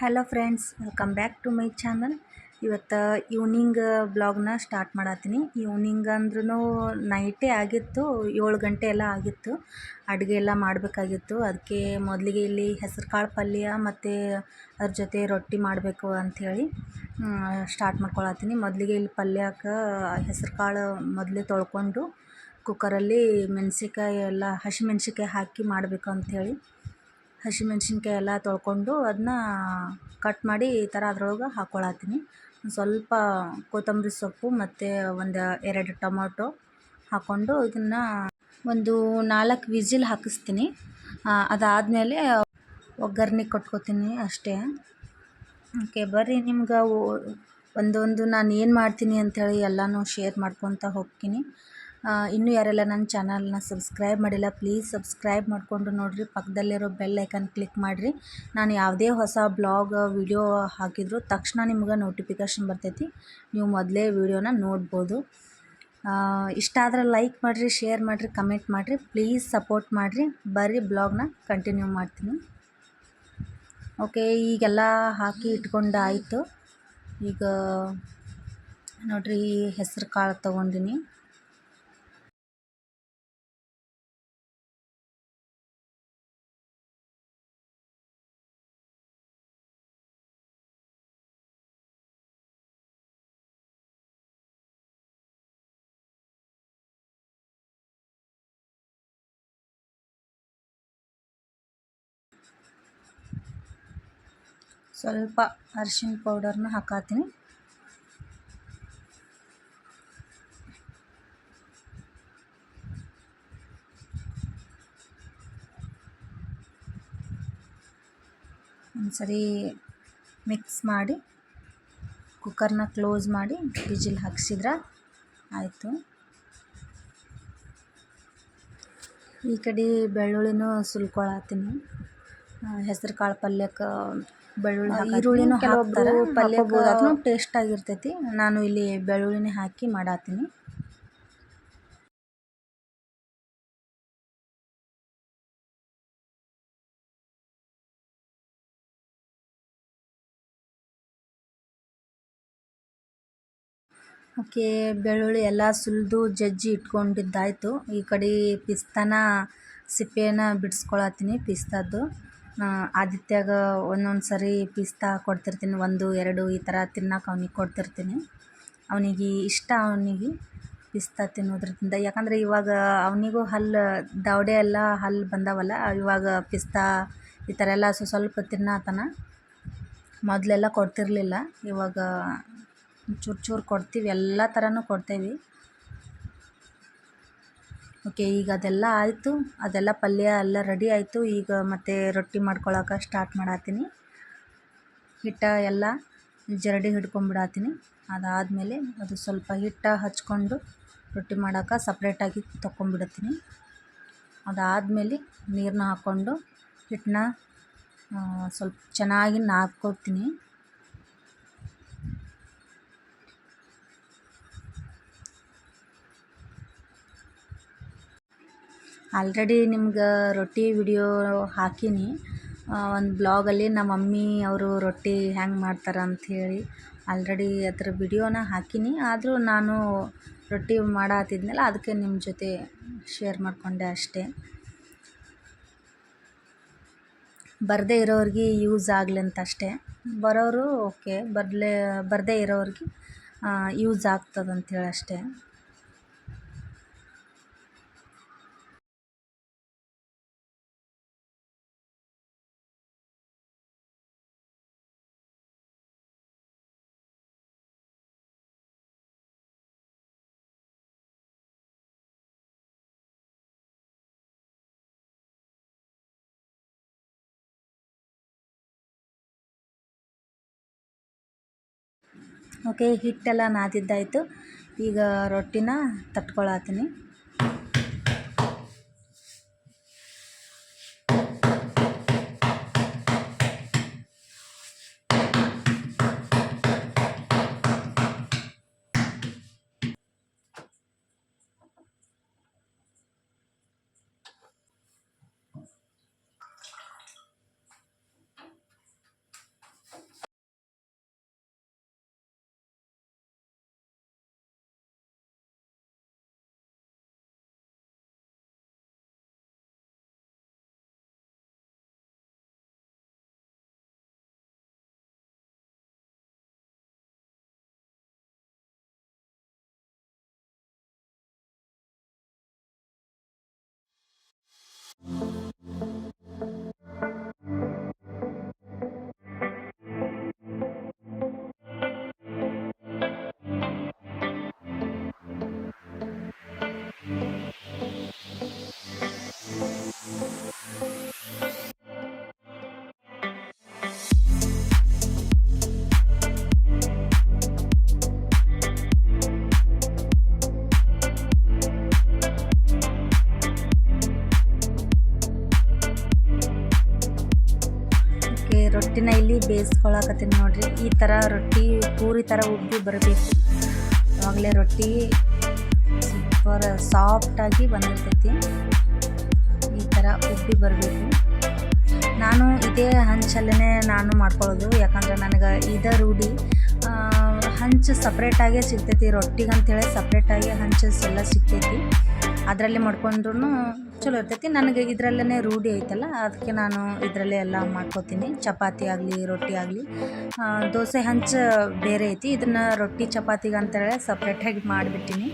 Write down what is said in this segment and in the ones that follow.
Hello friends, welcome back to my channel. ಇವತ್ತು evening ಬ್ಲಾಗ್ನ start ಮಾಡತ್ತೀನಿ. ಈವ್ನಿಂಗ್ ಅಂದ್ರೂ ನೈಟೇ ಆಗಿತ್ತು, 7 ಗಂಟೆ ಎಲ್ಲ ಆಗಿತ್ತು. ಅಡುಗೆ ಎಲ್ಲ ಮಾಡಬೇಕಾಗಿತ್ತು. ಅದಕ್ಕೆ ಮೊದಲಿಗೆ ಇಲ್ಲಿ ಹೆಸರು ಕಾಳು ಪಲ್ಯ ಮತ್ತು ಅದ್ರ ಜೊತೆ ರೊಟ್ಟಿ ಮಾಡಬೇಕು ಅಂಥೇಳಿ ಸ್ಟಾರ್ಟ್ ಮಾಡ್ಕೊಳತ್ತೀನಿ. ಮೊದಲಿಗೆ ಇಲ್ಲಿ ಪಲ್ಯಕ್ಕೆ ಹೆಸರು ಕಾಳು ಮೊದಲೇ ತೊಳ್ಕೊಂಡು ಕುಕ್ಕರಲ್ಲಿ ಮೆಣಸಿನ್ಕಾಯಿ ಎಲ್ಲ ಹಸಿಮೆಣ್ಸಿನ್ಕಾಯಿ ಹಾಕಿ ಮಾಡಬೇಕು ಅಂಥೇಳಿ ಹಸಿಮೆಣ್ಸಿನ್ಕಾಯಿ ಎಲ್ಲ ತೊಳ್ಕೊಂಡು ಅದನ್ನ ಕಟ್ ಮಾಡಿ ಈ ಥರ ಅದ್ರೊಳಗೆ ಹಾಕ್ಕೊಳತ್ತೀನಿ. ಸ್ವಲ್ಪ ಕೊತ್ತಂಬರಿ ಸೊಪ್ಪು ಮತ್ತು ಒಂದು 2 ಟೊಮೊಟೊ ಹಾಕ್ಕೊಂಡು ಇದನ್ನು ಒಂದು 4 ವಿಸಿಲ್ ಹಾಕಿಸ್ತೀನಿ. ಅದಾದಮೇಲೆ ಒಗ್ಗರಣೆ ಕೊಟ್ಕೋತೀನಿ ಅಷ್ಟೇ. ಓಕೆ, ಬರ್ರಿ ನಿಮ್ಗೆ ಒಂದೊಂದು ನಾನು ಏನು ಮಾಡ್ತೀನಿ ಅಂಥೇಳಿ ಎಲ್ಲನೂ ಶೇರ್ ಮಾಡ್ಕೊತ ಹೋಗ್ತೀನಿ. ಇನ್ನೂ ಯಾರೆಲ್ಲ ನನ್ನ ಚಾನಲ್ನ ಸಬ್ಸ್ಕ್ರೈಬ್ ಮಾಡಿಲ್ಲ, ಪ್ಲೀಸ್ ಸಬ್ಸ್ಕ್ರೈಬ್ ಮಾಡಿಕೊಂಡು ನೋಡಿರಿ. ಪಕ್ಕದಲ್ಲಿರೋ ಬೆಲ್ ಐಕನ್ ಕ್ಲಿಕ್ ಮಾಡಿರಿ. ನಾನು ಯಾವುದೇ ಹೊಸ ಬ್ಲಾಗ್ ವಿಡಿಯೋ ಹಾಕಿದ್ರು ತಕ್ಷಣ ನಿಮ್ಗೆ ನೋಟಿಫಿಕೇಷನ್ ಬರ್ತೈತಿ. ನೀವು ಮೊದಲೇ ವಿಡಿಯೋನ ನೋಡ್ಬೋದು. ಇಷ್ಟ ಆದರೆ ಲೈಕ್ ಮಾಡಿರಿ, ಶೇರ್ ಮಾಡಿರಿ, ಕಮೆಂಟ್ ಮಾಡಿರಿ. ಪ್ಲೀಸ್ ಸಪೋರ್ಟ್ ಮಾಡಿರಿ. ಬರ್ರಿ ಬ್ಲಾಗ್ನ ಕಂಟಿನ್ಯೂ ಮಾಡ್ತೀನಿ. ಓಕೆ, ಈಗೆಲ್ಲ ಹಾಕಿ ಇಟ್ಕೊಂಡಾಯಿತು. ಈಗ ನೋಡಿರಿ, ಹೆಸರು ಕಾಳು ತೊಗೊಂಡಿನಿ. ಸ್ವಲ್ಪ ಅರಿಶಿನ ಪೌಡರ್ನ ಹಾಕಾತೀನಿ. ಒಂದ್ಸರಿ ಮಿಕ್ಸ್ ಮಾಡಿ ಕುಕ್ಕರ್ನ ಕ್ಲೋಸ್ ಮಾಡಿ ವಿಜಿಲ್ ಹಾಕ್ಸಿದ್ರೆ ಆಯಿತು. ಈ ಕಡೆ ಬೆಳ್ಳುಳ್ಳಿನೂ ಸುಲ್ಕೊಳತ್ತೀನಿ. ಹೆಸರು ಕಾಳು ಪಲ್ಯಕ್ಕೆ ಬೆಳ್ಳುಳ್ಳಿ ಈರುಳ್ಳಿನೂ ಕೆಲವೊಬ್ಬರು ಪಲ್ಯಕ್ಕೆ ಅದನ್ನು ಟೇಸ್ಟ್ ಆಗಿರ್ತೈತಿ. ನಾನು ಇಲ್ಲಿ ಬೆಳ್ಳುಳ್ಳಿನೇ ಹಾಕಿ ಮಾಡತ್ತೀನಿ. ಓಕೆ, ಬೆಳ್ಳುಳ್ಳಿ ಎಲ್ಲ ಸುಲಿದು ಜಜ್ಜಿ ಇಟ್ಕೊಂಡಿದ್ದಾಯಿತು. ಈ ಕಡೆ ಪಿಸ್ತಾನ ಸಿಪ್ಪೆನ ಬಿಡಿಸ್ಕೊಳತ್ತೀನಿ. ಪಿಸ್ತಾದ್ದು ಆದಿತ್ಯಾಗ ಒಂದೊಂದು ಸರಿ ಪಿಸ್ತಾ ಕೊಡ್ತಿರ್ತೀನಿ, 1, 2 ಈ ಥರ ತಿನ್ನೋಕೆ ಅವನಿಗೆ ಕೊಡ್ತಿರ್ತೀನಿ. ಅವನಿಗೆ ಇಷ್ಟ, ಅವನಿಗೆ ಪಿಸ್ತಾ ತಿನ್ನೋದ್ರಿಂದ. ಯಾಕಂದರೆ ಇವಾಗ ಅವನಿಗೂ ದವಡೆ ಎಲ್ಲ ಹಲ್ಲು ಬಂದವಲ್ಲ, ಇವಾಗ ಪಿಸ್ತಾ ಈ ಥರ ಎಲ್ಲ ಸ್ವಲ್ಪ ತಿನ್ನತಾನ. ಮೊದಲೆಲ್ಲ ಕೊಡ್ತಿರಲಿಲ್ಲ, ಇವಾಗ ಚೂರು ಕೊಡ್ತೀವಿ, ಎಲ್ಲ ಥರನೂ ಕೊಡ್ತೇವೆ. ಓಕೆ, ಈಗ ಅದೆಲ್ಲ ಆಯಿತು. ಅದೆಲ್ಲ ಪಲ್ಯ ಎಲ್ಲ ರೆಡಿ ಆಯಿತು. ಈಗ ಮತ್ತೆ ರೊಟ್ಟಿ ಮಾಡ್ಕೊಳಕ್ಕೆ ಸ್ಟಾರ್ಟ್ ಮಾಡತ್ತೀನಿ. ಹಿಟ್ಟು ಎಲ್ಲ ಜರಡಿ ಹಿಡ್ಕೊಂಡ್ಬಿಡತ್ತೀನಿ. ಅದಾದಮೇಲೆ ಅದು ಸ್ವಲ್ಪ ಹಿಟ್ಟು ಹಚ್ಕೊಂಡು ರೊಟ್ಟಿ ಮಾಡೋಕೆ ಸಪ್ರೇಟಾಗಿ ತೊಗೊಂಡ್ಬಿಡ್ತೀನಿ. ಅದಾದಮೇಲೆ ನೀರನ್ನ ಹಾಕ್ಕೊಂಡು ಹಿಟ್ಟನ್ನ ಸ್ವಲ್ಪ ಚೆನ್ನಾಗಿ ನಾದ್ಕೊತೀನಿ. ಆಲ್ರೆಡಿ ನಿಮ್ಗೆ ರೊಟ್ಟಿ ವಿಡಿಯೋ ಹಾಕೀನಿ ಒಂದು ಬ್ಲಾಗಲ್ಲಿ. ನಮ್ಮ ಮಮ್ಮಿ ಅವರು ರೊಟ್ಟಿ ಹೆಂಗೆ ಮಾಡ್ತಾರೆ ಅಂಥೇಳಿ ಆಲ್ರೆಡಿ ಅದ್ರ ವಿಡಿಯೋನ ಹಾಕೀನಿ. ಆದರೂ ನಾನು ರೊಟ್ಟಿ ಮಾಡತ್ತಿದ್ನಲ್ಲ, ಅದಕ್ಕೆ ನಿಮ್ಮ ಜೊತೆ ಶೇರ್ ಮಾಡಿಕೊಂಡೆ ಅಷ್ಟೇ. ಬರದೇ ಇರೋರಿಗೆ ಯೂಸ್ ಆಗಲಿ ಅಂತ ಅಷ್ಟೇ. ಬರೋರು ಓಕೆ, ಬರದೇ ಇರೋರಿಗೆ ಯೂಸ್ ಆಗ್ತದಂಥೇಳಿ ಅಷ್ಟೇ. ಓಕೆ, ಹಿಟ್ಟೆಲ್ಲ ನಾದಿದ್ದಾಯಿತು. ಈಗ ರೊಟ್ಟಿನ ತಟ್ಕೊಳತ್ತೀನಿ. ಇಲ್ಲಿ ಬೇಯಿಸ್ಕೊಳಕತ್ತೀನಿ ನೋಡಿರಿ. ಈ ಥರ ರೊಟ್ಟಿ ಪೂರಿ ಥರ ಉಬ್ಬಿ ಬರಬೇಕು. ಆವಾಗಲೇ ರೊಟ್ಟಿ ಸೂಪರ್ ಸಾಫ್ಟಾಗಿ ಬಂದಿರ್ತೈತಿ. ಈ ಥರ ಉಬ್ಬಿ ಬರಬೇಕು. ನಾನು ಇದೇ ಹಂಚಲ್ಲೇ ನಾನು ಮಾಡ್ಕೊಳ್ಳೋದು, ಯಾಕಂದ್ರೆ ನನಗೆ ಇದೇ ರೂಢಿ. ಹಂಚು ಸಪ್ರೇಟಾಗೇ ಸಿಗ್ತೈತಿ, ರೊಟ್ಟಿಗಂತೇಳಿ ಸಪ್ರೇಟಾಗಿ ಹಂಚಸ್ ಎಲ್ಲ ಸಿಗ್ತೈತಿ. ಅದರಲ್ಲಿ ಮಾಡ್ಕೊಂಡ್ರೂ ಚಲೋ ಇರ್ತೈತಿ. ನನಗೆ ಇದರಲ್ಲೇ ರೂಢಿ ಐತಲ್ಲ, ಅದಕ್ಕೆ ನಾನು ಇದರಲ್ಲೇ ಎಲ್ಲ ಮಾಡ್ಕೋತೀನಿ. ಚಪಾತಿ ಆಗಲಿ ರೊಟ್ಟಿ ಆಗಲಿ. ದೋಸೆ ಹಂಚು ಬೇರೆ ಐತಿ, ಇದನ್ನು ರೊಟ್ಟಿ ಚಪಾತಿಗೆ ಅಂತೇಳಿ ಸಪ್ರೇಟಾಗಿ ಮಾಡಿಬಿಟ್ಟಿನಿ.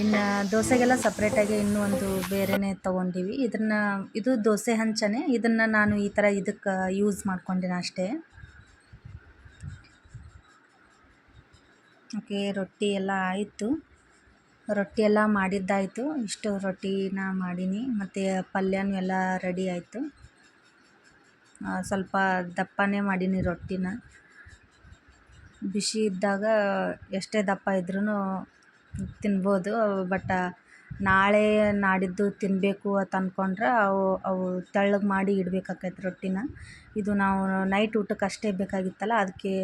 ಇನ್ನು ದೋಸೆಗೆಲ್ಲ ಸಪ್ರೇಟಾಗಿ ಇನ್ನೂ ಒಂದು ಬೇರೆಯೇ ತೊಗೊಂಡಿವಿ. ಇದು ದೋಸೆ ಹಂಚನೇ. ಇದನ್ನು ನಾನು ಈ ಥರ ಇದಕ್ಕೆ ಯೂಸ್ ಮಾಡ್ಕೊಂಡಿನಿ ಅಷ್ಟೇ. ಓಕೆ, ರೊಟ್ಟಿ ಎಲ್ಲ ಆಯಿತು. ರೊಟ್ಟಿ ಎಲ್ಲ ಮಾಡಿದ್ದಾಯಿತು. ಇಷ್ಟು ರೊಟ್ಟಿನ ಮಾಡೀನಿ. ಮತ್ತು ಪಲ್ಯನೂ ಎಲ್ಲ ರೆಡಿ ಆಯಿತು. ಸ್ವಲ್ಪ ದಪ್ಪನೇ ಮಾಡೀನಿ ರೊಟ್ಟಿನ. ಬಿಸಿ ಇದ್ದಾಗ ಎಷ್ಟೇ ದಪ್ಪ ಇದ್ರೂ ತಿನ್ಬೋದು. ಬಟ್ ನಾಳೆ ನಾಡಿದ್ದು ತಿನ್ನಬೇಕು ಅಂತ ಅಂದ್ಕೊಂಡ್ರೆ ಅವು ತೆಳ್ಳಗೆ ಮಾಡಿ ಇಡಬೇಕಾಕೈತೆ ರೊಟ್ಟಿನ. ಇದು ನಾವು ನೈಟ್ ಊಟಕ್ಕೆ ಅಷ್ಟೇ ಬೇಕಾಗಿತ್ತಲ್ಲ, ಅದಕ್ಕೆ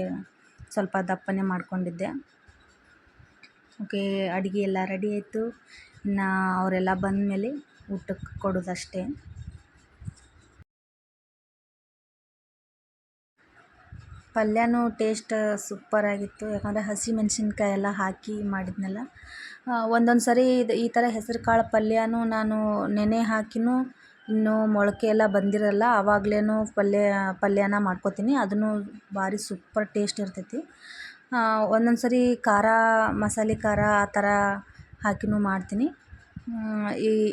ಸ್ವಲ್ಪ ದಪ್ಪನೇ ಮಾಡ್ಕೊಂಡಿದ್ದೆ. ಓಕೆ, ಅಡುಗೆ ಎಲ್ಲ ರೆಡಿ ಆಯಿತು. ಇನ್ನು ಅವರೆಲ್ಲ ಬಂದಮೇಲೆ ಊಟಕ್ಕೆ ಕೊಡೋದಷ್ಟೇ. ಪಲ್ಯನೂ ಟೇಸ್ಟ್ ಸೂಪರಾಗಿತ್ತು, ಯಾಕಂದರೆ ಹಸಿ ಮೆಣಸಿನ್ಕಾಯಿ ಎಲ್ಲ ಹಾಕಿ ಮಾಡಿದ್ನಲ್ಲ. ಒಂದೊಂದು ಸರಿ ಈ ಥರ ಹೆಸರು ಕಾಳು ಪಲ್ಯನೂ ನಾನು ನೆನೆ ಹಾಕಿನೂ ಇನ್ನೂ ಮೊಳಕೆ ಎಲ್ಲ ಬಂದಿರಲ್ಲ, ಆವಾಗಲೇ ಪಲ್ಯನ ಮಾಡ್ಕೋತೀನಿ. ಅದನ್ನು ಭಾರಿ ಸೂಪರ್ ಟೇಸ್ಟ್ ಇರ್ತೈತಿ. ಒಂದೊಂದು ಸರಿ ಖಾರ, ಮಸಾಲೆ ಖಾರ ಆ ಥರ ಹಾಕಿನೂ ಮಾಡ್ತೀನಿ.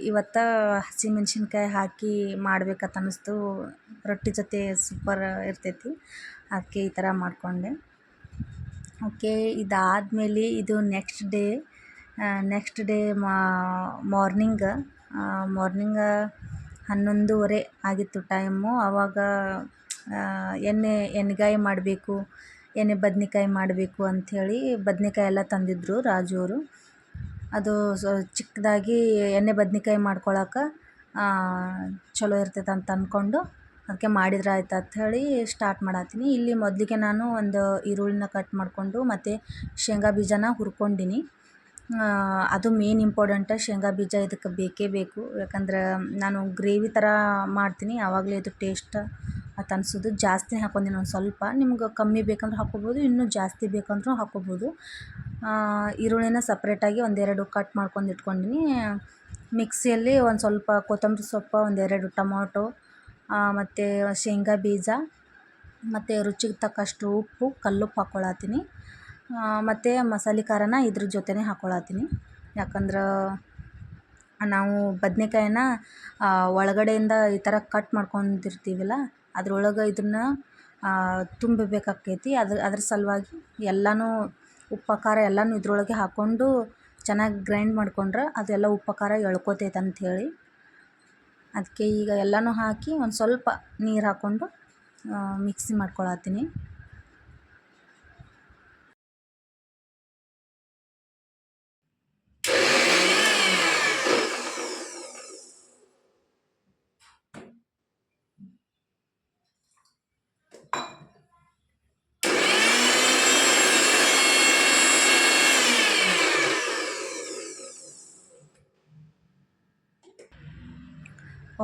ಇವತ್ತು ಹಸಿ ಮೆಣಸಿನ್ಕಾಯಿ ಹಾಕಿ ಮಾಡ್ಬೇಕಂತ ಅನ್ನಿಸ್ತು. ರೊಟ್ಟಿ ಜೊತೆ ಸೂಪರ್ ಇರ್ತೈತಿ, ಅದಕ್ಕೆ ಈ ಥರ ಮಾಡಿಕೊಂಡೆ. ಓಕೆ, ಇದಾದಮೇಲೆ ಇದು ನೆಕ್ಸ್ಟ್ ಡೇ ಮಾರ್ನಿಂಗ್ 11:30 ಆಗಿತ್ತು ಟೈಮು. ಆವಾಗ ಎಣ್ಣೆಗಾಯಿ ಮಾಡಬೇಕು, ಎಣ್ಣೆ ಬದ್ನೆಕಾಯಿ ಮಾಡಬೇಕು ಅಂಥೇಳಿ ಬದ್ನೆಕಾಯಿ ಎಲ್ಲ ತಂದಿದ್ದರು ರಾಜು ಅವರು. ಅದು ಚಿಕ್ಕದಾಗಿ ಎಣ್ಣೆ ಬದ್ನೆಕಾಯಿ ಮಾಡ್ಕೊಳಕ್ಕೆ ಚಲೋ ಇರ್ತೈತೆ ಅಂತ ಅಂದ್ಕೊಂಡು ಅದಕ್ಕೆ ಮಾಡಿದ್ರೆ ಆಯ್ತು ಅಂಥೇಳಿ ಸ್ಟಾರ್ಟ್ ಮಾಡತ್ತೀನಿ. ಇಲ್ಲಿ ಮೊದಲಿಗೆ ನಾನು ಒಂದು ಈರುಳ್ಳಿನ ಕಟ್ ಮಾಡಿಕೊಂಡು ಮತ್ತು ಶೇಂಗಾ ಬೀಜನ ಹುರ್ಕೊಂಡಿನಿ. ಅದು ಮೇನ್ ಇಂಪಾರ್ಟೆಂಟ್. ಶೇಂಗಾ ಬೀಜ ಇದಕ್ಕೆ ಬೇಕೇ ಬೇಕು, ಯಾಕಂದ್ರೆ ನಾನು ಗ್ರೇವಿ ಥರ ಮಾಡ್ತೀನಿ, ಆವಾಗಲೇ ಇದು ಟೇಸ್ಟ್ ಅಂತ ಅನ್ಸೋದು. ಜಾಸ್ತಿ ಹಾಕ್ಕೊಂಡಿನಿ ಒಂದು ಸ್ವಲ್ಪ. ನಿಮ್ಗೆ ಕಮ್ಮಿ ಬೇಕಂದ್ರೆ ಹಾಕ್ಕೋಬೋದು, ಇನ್ನೂ ಜಾಸ್ತಿ ಬೇಕಂದ್ರೂ ಹಾಕ್ಕೋಬೋದು. ಈರುಳ್ಳಿನ ಸಪ್ರೇಟಾಗಿ ಒಂದೆರಡು ಕಟ್ ಮಾಡ್ಕೊಂಡು ಇಟ್ಕೊಂಡಿನಿ. ಮಿಕ್ಸಿಯಲ್ಲಿ ಒಂದು ಸ್ವಲ್ಪ ಕೊತ್ತಂಬರಿ ಸೊಪ್ಪು, ಒಂದೆರಡು ಟೊಮೊಟೊ, ಮತ್ತು ಶೇಂಗಾ ಬೀಜ, ಮತ್ತು ರುಚಿಗೆ ತಕ್ಕಷ್ಟು ಉಪ್ಪು, ಕಲ್ಲುಪ್ಪು ಹಾಕ್ಕೊಳತ್ತೀನಿ. ಮತ್ತು ಮಸಾಲೆ ಖಾರನ ಇದ್ರ ಜೊತೆನೇ ಹಾಕ್ಕೊಳತ್ತೀನಿ. ಯಾಕಂದ್ರೆ ನಾವು ಬದನೆಕಾಯಿನ ಒಳಗಡೆಯಿಂದ ಈ ಥರ ಕಟ್ ಮಾಡ್ಕೊಂಡಿರ್ತೀವಲ್ಲ, ಅದ್ರೊಳಗೆ ಇದನ್ನು ತುಂಬಬೇಕಾಕೈತಿ. ಅದ್ರ ಸಲುವಾಗಿ ಎಲ್ಲನೂ ಉಪ್ಪು ಖಾರ ಎಲ್ಲನೂ ಇದ್ರೊಳಗೆ ಹಾಕ್ಕೊಂಡು ಚೆನ್ನಾಗಿ ಗ್ರೈಂಡ್ ಮಾಡ್ಕೊಂಡ್ರೆ ಅದೆಲ್ಲ ಉಪ್ಪು ಖಾರ ಎಳ್ಕೊತೈತೆ ಅಂಥೇಳಿ ಅದಕ್ಕೆ ಈಗ ಎಲ್ಲನೂ ಹಾಕಿ ಒಂದು ಸ್ವಲ್ಪ ನೀರು ಹಾಕ್ಕೊಂಡು ಮಿಕ್ಸಿ ಮಾಡ್ಕೊಳತ್ತೀನಿ.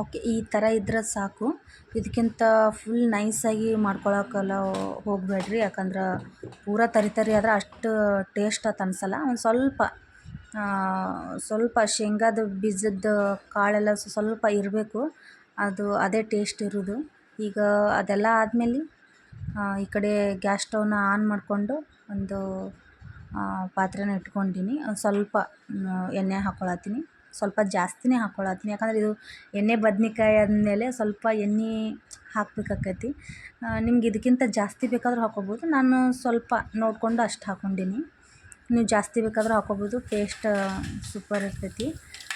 ಓಕೆ, ಈ ಥರ ಇದ್ರೆ ಸಾಕು. ಇದಕ್ಕಿಂತ ಫುಲ್ ನೈಸಾಗಿ ಮಾಡ್ಕೊಳಕ್ಕೆಲ್ಲ ಹೋಗಬೇಡ್ರಿ, ಯಾಕಂದ್ರೆ ಪೂರ ತರಿ ಆದ್ರೆ ಅಷ್ಟು ಟೇಸ್ಟ್ ಅಂತ ಅನ್ಸಲ್ಲ. ಒಂದು ಸ್ವಲ್ಪ ಶೇಂಗಾದ ಬೀಜದ ಕಾಳೆಲ್ಲ ಸ್ವಲ್ಪ ಇರಬೇಕು, ಅದೇ ಟೇಸ್ಟ್ ಇರೋದು. ಈಗ ಅದೆಲ್ಲ ಆದಮೇಲೆ ಈ ಕಡೆ ಗ್ಯಾಸ್ ಸ್ಟವ್ನ ಆನ್ ಮಾಡಿಕೊಂಡು ಒಂದು ಪಾತ್ರೆನ ಇಟ್ಕೊಂಡಿನಿ. ಸ್ವಲ್ಪ ಎಣ್ಣೆ ಹಾಕ್ಕೊಳತ್ತೀನಿ, ಸ್ವಲ್ಪ ಜಾಸ್ತಿನೇ ಹಾಕ್ಕೊಳತ್ತೀನಿ. ಯಾಕಂದರೆ ಇದು ಎಣ್ಣೆ ಬದ್ನೆಕಾಯಿ ಆದಮೇಲೆ ಸ್ವಲ್ಪ ಎಣ್ಣೆ ಹಾಕಬೇಕಾಕೈತಿ. ನಿಮ್ಗೆ ಇದಕ್ಕಿಂತ ಜಾಸ್ತಿ ಬೇಕಾದ್ರೂ ಹಾಕ್ಕೋಬೋದು, ನಾನು ಸ್ವಲ್ಪ ನೋಡಿಕೊಂಡು ಅಷ್ಟು ಹಾಕ್ಕೊಂಡಿನಿ. ನೀವು ಜಾಸ್ತಿ ಬೇಕಾದ್ರೂ ಹಾಕ್ಕೋಬೋದು, ಟೇಸ್ಟ್ ಸೂಪರ್ ಇರ್ತೈತಿ.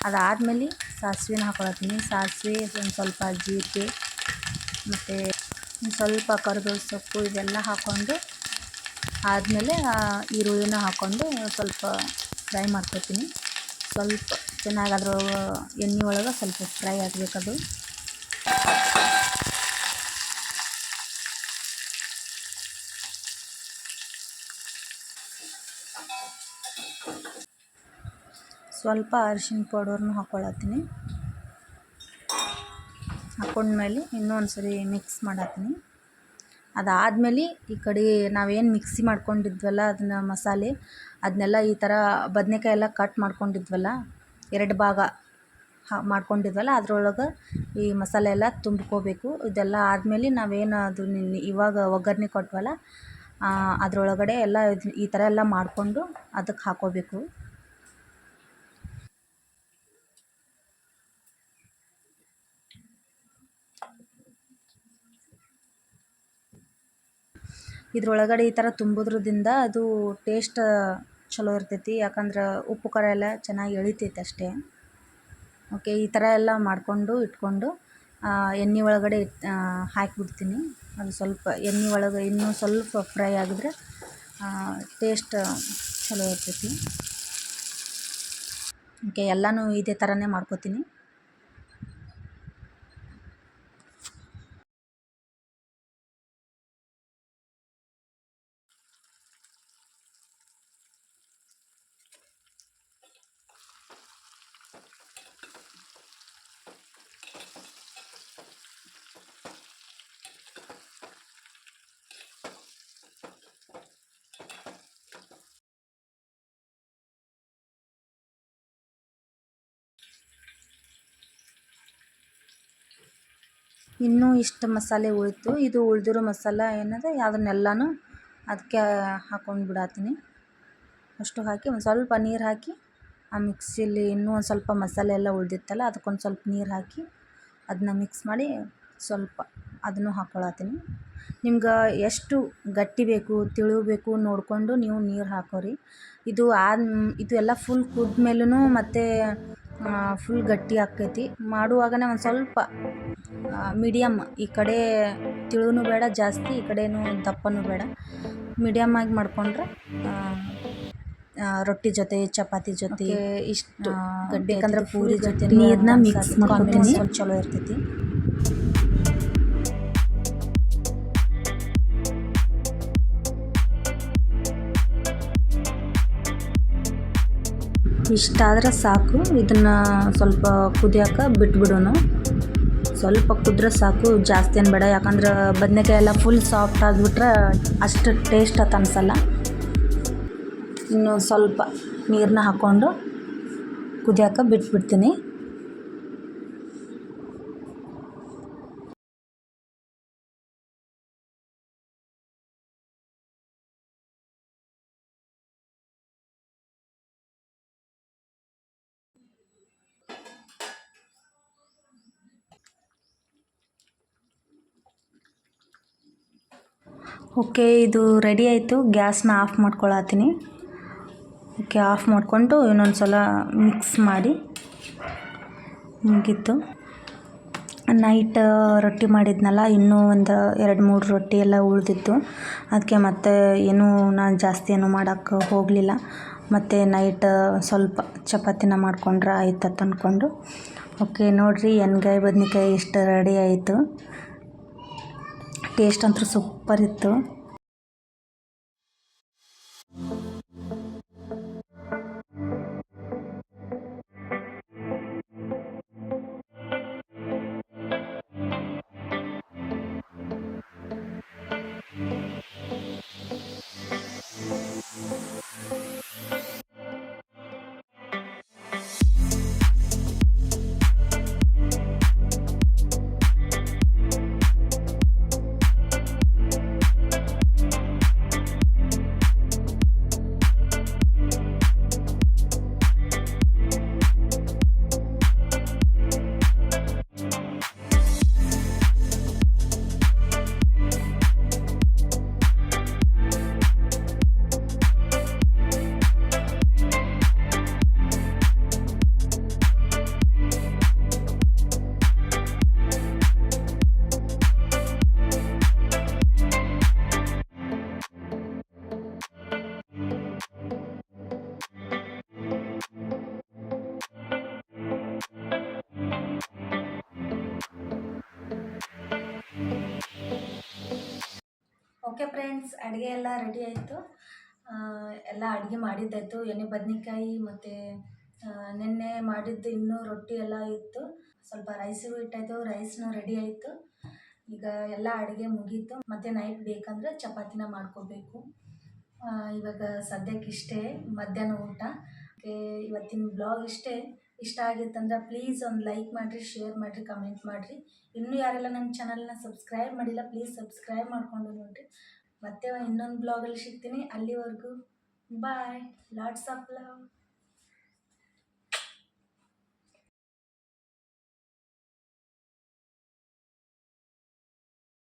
ಅದಾದಮೇಲೆ ಸಾಸಿವೆನ ಹಾಕ್ಕೊಳತ್ತೀನಿ. ಸಾಸಿವೆ, ಒಂದು ಸ್ವಲ್ಪ ಜೀರಿಗೆ ಮತ್ತು ಒಂದು ಸ್ವಲ್ಪ ಕರಿಬೇವು ಸೊಪ್ಪು ಇದೆಲ್ಲ ಹಾಕ್ಕೊಂಡು ಆದಮೇಲೆ ಈರುಳ್ಳಿನ ಹಾಕ್ಕೊಂಡು ಸ್ವಲ್ಪ ಫ್ರೈ ಮಾಡ್ಕೊತೀನಿ. ಸ್ವಲ್ಪ ಚೆನ್ನಾಗಿ ಅದ್ರ ಎಣ್ಣೆ ಒಳಗೆ ಸ್ವಲ್ಪ ಫ್ರೈ ಆಗಬೇಕದು. ಸ್ವಲ್ಪ ಅರಿಶಿನ ಪೌಡರ್ನು ಹಾಕ್ಕೊಳತ್ತೀನಿ. ಹಾಕ್ಕೊಂಡ್ಮೇಲೆ ಇನ್ನೊಂದು ಸರಿ ಮಿಕ್ಸ್ ಮಾಡತ್ತೀನಿ. ಅದಾದಮೇಲೆ ಈ ಕಡೆ ನಾವೇನು ಮಿಕ್ಸಿ ಮಾಡ್ಕೊಂಡಿದ್ವಲ್ಲ ಅದನ್ನ ಮಸಾಲೆ ಅದನ್ನೆಲ್ಲ ಈ ಥರ ಬದನೇಕಾಯಿ ಎಲ್ಲ ಕಟ್ ಮಾಡ್ಕೊಂಡಿದ್ವಲ್ಲ 2 ಭಾಗ ಮಾಡ್ಕೊಂಡಿದ್ವಲ್ಲ ಅದ್ರೊಳಗೆ ಈ ಮಸಾಲೆ ಎಲ್ಲ ತುಂಬ್ಕೋಬೇಕು. ಇದೆಲ್ಲ ಆದಮೇಲೆ ನಾವೇನು ಅದು ಇವಾಗ ಒಗ್ಗರಣೆ ಕೊಟ್ವಲ್ಲ ಅದರೊಳಗಡೆ ಎಲ್ಲ ಈ ಥರ ಎಲ್ಲ ಮಾಡಿಕೊಂಡು ಅದಕ್ಕೆ ಹಾಕ್ಕೋಬೇಕು. ಇದ್ರೊಳಗಡೆ ಈ ಥರ ತುಂಬೋದ್ರದಿಂದ ಅದು ಟೇಸ್ಟ್ ಚಲೋ ಇರ್ತೈತಿ. ಯಾಕಂದ್ರೆ ಉಪ್ಪು ಖಾರ ಎಲ್ಲ ಚೆನ್ನಾಗಿ ಎಳಿತೈತೆ ಅಷ್ಟೇ. ಓಕೆ, ಈ ಥರ ಎಲ್ಲ ಮಾಡಿಕೊಂಡು ಇಟ್ಕೊಂಡು ಎಣ್ಣೆ ಒಳಗಡೆ ಹಾಕಿಬಿಡ್ತೀನಿ. ಅದು ಸ್ವಲ್ಪ ಎಣ್ಣೆ ಒಳಗೆ ಇನ್ನೂ ಸ್ವಲ್ಪ ಫ್ರೈ ಆಗಿದ್ರೆ ಟೇಸ್ಟ್ ಚಲೋ ಇರ್ತೈತಿ. ಓಕೆ, ಎಲ್ಲನೂ ಇದೇ ಥರನೇ ಮಾಡ್ಕೋತೀನಿ. ಇನ್ನೂ ಇಷ್ಟು ಮಸಾಲೆ ಉಳಿತು. ಇದು ಉಳಿದಿರೋ ಮಸಾಲ ಏನದ ಅದನ್ನೆಲ್ಲನೂ ಅದಕ್ಕೆ ಹಾಕ್ಕೊಂಡು ಬಿಡತ್ತೀನಿ. ಅಷ್ಟು ಹಾಕಿ ಒಂದು ಸ್ವಲ್ಪ ನೀರು ಹಾಕಿ ಆ ಮಿಕ್ಸಿಲಿ ಇನ್ನೂ ಒಂದು ಸ್ವಲ್ಪ ಮಸಾಲೆ ಎಲ್ಲ ಉಳಿದಿತ್ತಲ್ಲ ಅದಕ್ಕೊಂದು ಸ್ವಲ್ಪ ನೀರು ಹಾಕಿ ಅದನ್ನ ಮಿಕ್ಸ್ ಮಾಡಿ ಸ್ವಲ್ಪ ಅದನ್ನು ಹಾಕ್ಕೊಳತ್ತೀನಿ. ನಿಮ್ಗೆ ಎಷ್ಟು ಗಟ್ಟಿ ಬೇಕು ತಿಳು ಬೇಕು ನೋಡಿಕೊಂಡು ನೀವು ನೀರು ಹಾಕೋರಿ. ಇದು ಎಲ್ಲ ಫುಲ್ ಕುದ್ಮೇಲೂ ಮತ್ತು ಫುಲ್ ಗಟ್ಟಿ ಆಕ್ಕೈತಿ. ಮಾಡುವಾಗನೇ ಒಂದು ಸ್ವಲ್ಪ ಮೀಡಿಯಮ್, ಈ ಕಡೆ ತಿಳುನೂ ಬೇಡ ಜಾಸ್ತಿ, ಈ ಕಡೆನೂ ದಪ್ಪನೂ ಬೇಡ, ಮೀಡಿಯಮ್ ಆಗಿ ಮಾಡಿಕೊಂಡ್ರೆ ರೊಟ್ಟಿ ಜೊತೆ ಚಪಾತಿ ಜೊತೆ ಇಷ್ಟು ಬೇಕಂದ್ರೆ ಪೂರಿ ಜೊತೆ ನೀರನ್ನ ಮಿಕ್ಸ್ ಮಾಡ್ಕೊತೀನಿ. ಸ್ವಲ್ಪ ಚಲೋ ಇರ್ತೈತಿ. ಇಷ್ಟಾದ್ರೆ ಸಾಕು. ಇದನ್ನು ಸ್ವಲ್ಪ ಕುದಿಯೋಕೆ ಬಿಟ್ಬಿಡೋಣ. ಸ್ವಲ್ಪ ಕುದ್ರೆ ಸಾಕು, ಜಾಸ್ತಿ ಏನು ಬೇಡ. ಯಾಕಂದ್ರೆ ಬದನೇಕಾಯಿ ಎಲ್ಲ ಫುಲ್ ಸಾಫ್ಟ್ ಆಗಿಬಿಟ್ರೆ ಅಷ್ಟು ಟೇಸ್ಟ್ ಅಂತ ಅನಿಸಲ್ಲ. ಇನ್ನು ಸ್ವಲ್ಪ ನೀರನ್ನ ಹಾಕ್ಕೊಂಡು ಕುದಿಯೋಕೆ ಬಿಟ್ಬಿಡ್ತೀನಿ. ಓಕೆ, ಇದು ರೆಡಿ ಆಯಿತು. ಗ್ಯಾಸ್ನ ಆಫ್ ಮಾಡ್ಕೊಳತ್ತೀನಿ. ಓಕೆ, ಆಫ್ ಮಾಡಿಕೊಂಡು ಇನ್ನೊಂದು ಸಲ ಮಿಕ್ಸ್ ಮಾಡಿ ಮುಗೀತು. ನೈಟ್ ರೊಟ್ಟಿ ಮಾಡಿದ್ನಲ್ಲ, ಇನ್ನೂ ಒಂದು 2-3 ರೊಟ್ಟಿ ಎಲ್ಲ ಉಳಿದಿತ್ತು. ಅದಕ್ಕೆ ಮತ್ತೆ ಏನೂ ನಾನು ಜಾಸ್ತಿ ಏನೂ ಮಾಡೋಕ್ಕೆ ಹೋಗಲಿಲ್ಲ. ಮತ್ತು ನೈಟ್ ಸ್ವಲ್ಪ ಚಪಾತಿನ ಮಾಡ್ಕೊಂಡ್ರೆ ಆಯ್ತತ್ ಅಂದ್ಕೊಂಡು. ಓಕೆ, ನೋಡಿರಿ ಎಣ್ಗಾಯಿ ಬದ್ನೆಕಾಯಿ ಇಷ್ಟು ರೆಡಿ ಆಯಿತು. ಟೇಸ್ಟ್ ಅಂತೂ ಸೂಪರ್ ಇತ್ತು. ಓಕೆ ಫ್ರೆಂಡ್ಸ್, ಅಡುಗೆ ಎಲ್ಲ ರೆಡಿ ಆಯಿತು. ಎಲ್ಲ ಅಡುಗೆ ಮಾಡಿದ್ದಾಯಿತು. ಎಣ್ಣೆ ಬದ್ನೆಕಾಯಿ ಮತ್ತು ನಿನ್ನೆ ಮಾಡಿದ್ದು ಇನ್ನೂ ರೊಟ್ಟಿ ಎಲ್ಲ ಇತ್ತು. ಸ್ವಲ್ಪ ರೈಸು ಇಟ್ಟಾಯಿತು, ರೈಸ್ನೂ ರೆಡಿ ಆಯಿತು. ಈಗ ಎಲ್ಲ ಅಡುಗೆ ಮುಗೀತು. ಮತ್ತು ನೈಟ್ ಬೇಕಂದ್ರೆ ಚಪಾತಿನ ಮಾಡ್ಕೋಬೇಕು. ಇವಾಗ ಸದ್ಯಕ್ಕೆ ಇಷ್ಟೇ ಮಧ್ಯಾಹ್ನ ಊಟ. ಇವತ್ತಿನ ಬ್ಲಾಗ್ ಇಷ್ಟೇ. ಇಷ್ಟ ಆಗಿತ್ತಂದ್ರೆ ಪ್ಲೀಸ್ ಒಂದು ಲೈಕ್ ಮಾಡಿರಿ, ಶೇರ್ ಮಾಡಿರಿ, ಕಮೆಂಟ್ ಮಾಡಿರಿ. ಇನ್ನೂ ಯಾರೆಲ್ಲ ನನ್ನ ಚಾನಲ್ನ ಸಬ್ಸ್ಕ್ರೈಬ್ ಮಾಡಿಲ್ಲ ಪ್ಲೀಸ್ ಸಬ್ಸ್ಕ್ರೈಬ್ ಮಾಡಿಕೊಂಡು ನೋಡಿರಿ. ಮತ್ತೆ ಇನ್ನೊಂದು ಬ್ಲಾಗಲ್ಲಿ ಸಿಗ್ತೀನಿ. ಅಲ್ಲಿವರೆಗೂ ಬಾಯ್, ಲಾಟ್ಸ್ ಆಫ್ ಲವ್.